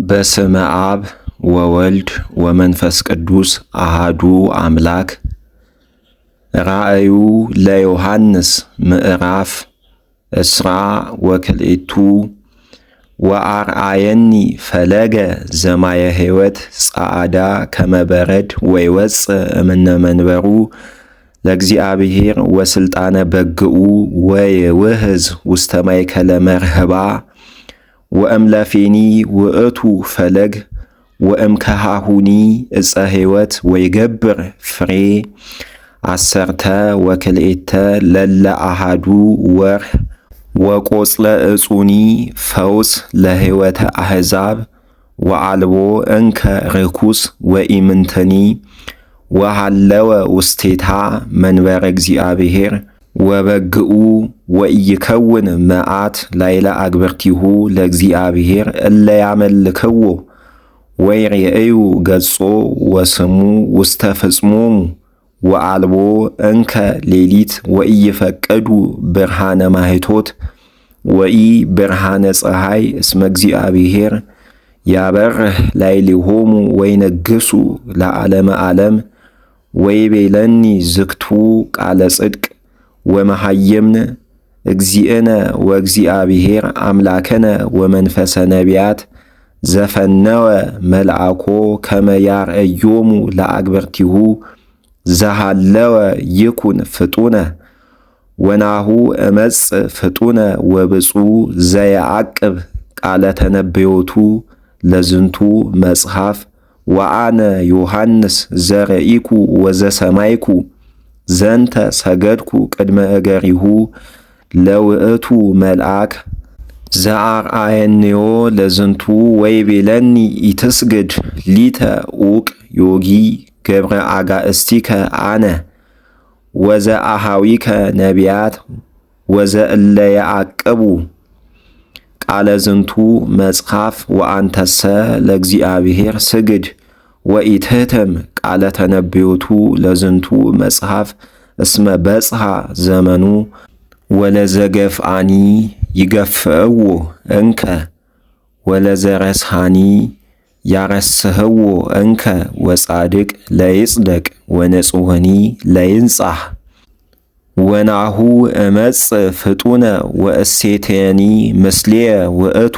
በስመ አብ ወወልድ ወመንፈስ ቅዱስ አሃዱ አምላክ። ራእዩ ለዮሐንስ ምዕራፍ እስራ ወክልኤቱ ወአርአየኒ ፈለገ ዘማየ ሕይወት ጸዓዳ ከመበረድ ወይወፅእ እምነ መንበሩ ለእግዚአብሔር ወስልጣነ በግኡ ወይውህዝ ውስተ ማእከለ መርህባ ወእምለፌኒ ውእቱ ፈለግ ወእምከሃሁኒ ዕፀ ሕይወት ወይገብር ፍሬ አሰርተ ወክልኤተ ለለ አሃዱ ወርህ ወቆጽለ ዕጹኒ ፈውስ ለሕይወተ አሕዛብ ወአልቦ እንከ ርኩስ ወኢምንትኒ ወሃለወ ውስቴታ መንበረ እግዚአብሔር ወበግኡ ወኢይከውን መዓት ላይለ አግብርቲሁ ለእግዚአብሔር እለ ያመልክዎ ወይሬእዩ ገጾ ወስሙ ውስተ ፍጽሞሙ ወአልቦ እንከ ሌሊት ወኢይፈቅዱ ብርሃነ ማኅቶት ወኢ ብርሃነ ፀሐይ እስመ እግዚአብሔር ያበርህ ላዕሌሆሙ ወይነግሡ ለዓለመ ዓለም ወይቤለኒ ዝክቱ ቃለ ጽድቅ ወመሃየምን እግዚእነ ወእግዚአብሔር አምላከነ ወመንፈሰ ነቢያት ዘፈነወ መልአኮ ከመ ያርአዮሙ ለአግብርቲሁ ዘሃለወ ይኩን ፍጡነ ወናሁ እመጽእ ፍጡነ ወብፁዕ ዘየዐቅብ ቃለ ተነብዮቱ ለዝንቱ መጽሐፍ ወአነ ዮሐንስ ዘርኢኩ ወዘሰማይኩ ዘንተ ሰገድኩ ቅድመ እገሪሁ ለውእቱ መልአክ ዘአርአየንዮ ለዝንቱ ወይቤለኒ ኢትስግድ ሊተ ዑቅ ዮጊ ገብረ አጋእስቲከ አነ ወዘአሃዊከ ነቢያት ወዘእለ የዐቅቡ ቃለ ዝንቱ መጽሐፍ ወአንተሰ ለእግዚአብሔር ስግድ ወኢትህተም ቃለ ተነብዮቱ ለዝንቱ መጽሐፍ እስመ በጽሐ ዘመኑ ወለዘገፍአኒ ይገፍእዎ እንከ ወለዘረስሃኒ ያረስህዎ እንከ ወጻድቅ ለይጽደቅ ወንጹሕኒ ለይንጻሕ ወናሁ እመጽእ ፍጡነ ወእሴቴኒ ምስሌየ ውእቱ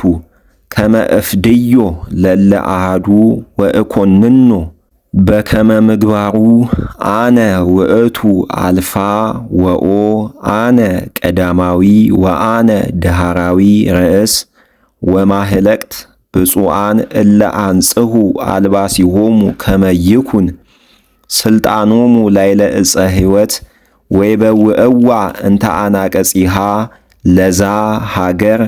ከመ እፍድዮ ለለ አሃዱ ወእኮንኖ በከመ ምግባሩ አነ ውእቱ አልፋ ወኦ አነ ቀዳማዊ ወአነ ዳህራዊ ርእስ ወማህለቅት ብፁዓን እለ አንጽሑ አልባሲሆሙ ከመ ይኩን ስልጣኖሙ ላይለ ዕፀ ሕይወት ወይበውዕዋ እንተ አናቀጺሃ ለዛ ሀገር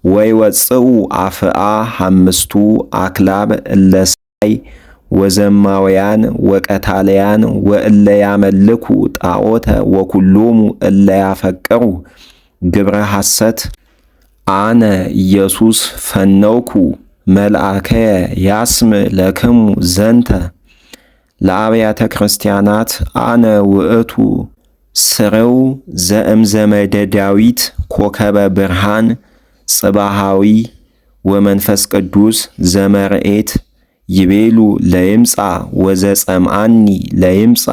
ወይወፅኡ አፍአ ሐምስቱ አክላብ እለ ሳይ ወዘማውያን ወቀታልያን ወእለ ያመልኩ ጣዖተ ወኩሎሙ እለ ያፈቅሩ ግብረ ሐሰት አነ ኢየሱስ ፈነውኩ መልአከየ ያስም ለክሙ ዘንተ ለአብያተ ክርስቲያናት አነ ውእቱ ስርው ዘእምዘመደ ዳዊት ኮከበ ብርሃን ጽባሃዊ ወመንፈስ ቅዱስ ዘመርኤት ይቤሉ ለይምጻ ወዘጸምአኒ ለይምጻ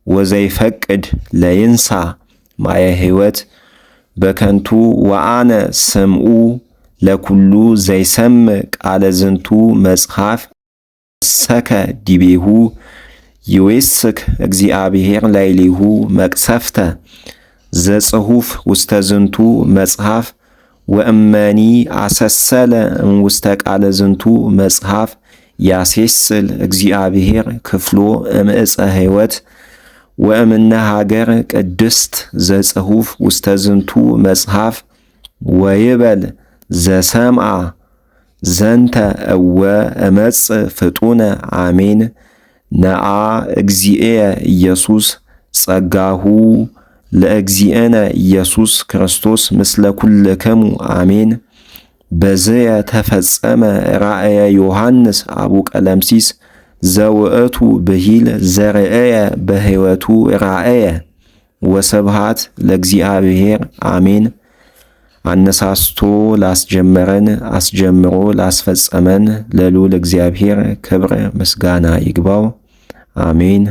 ወዘይፈቅድ ለይንሳ ማየ ሕይወት በከንቱ ወአነ ስምዑ ለኩሉ ዘይሰምዕ ቃለ ዝንቱ መጽሐፍ ሰከ ዲቤሁ ይዌስክ እግዚአብሔር ላዕሌሁ መቅሰፍተ ዘጽሑፍ ውስተ ዝንቱ መጽሐፍ ወእመኒ አሰሰለ እምውስተ ቃለ ዝንቱ መጽሐፍ ያሴስል እግዚአብሔር ክፍሎ እምዕፀ ሕይወት ወእምነ ሀገር ቅድስት ዘጽሑፍ ውስተ ዝንቱ መጽሐፍ ወይበል ዘሰምዓ ዘንተ እወ እመጽእ ፍጡነ አሜን። ነአ እግዚእየ ኢየሱስ ጸጋሁ ለእግዚእነ ኢየሱስ ክርስቶስ ምስለ ኩልክሙ አሜን። በዝየ ተፈጸመ ራእየ ዮሐንስ አቡ ቀለምሲስ ዘውእቱ ብሂል ዘርእየ በሕይወቱ ራእየ ወስብሃት ለእግዚአብሔር አሜን። አነሳስቶ ላስጀመረን አስጀምሮ ላስፈጸመን ለልዑል እግዚአብሔር ክብር ምስጋና ይግባው። አሜን።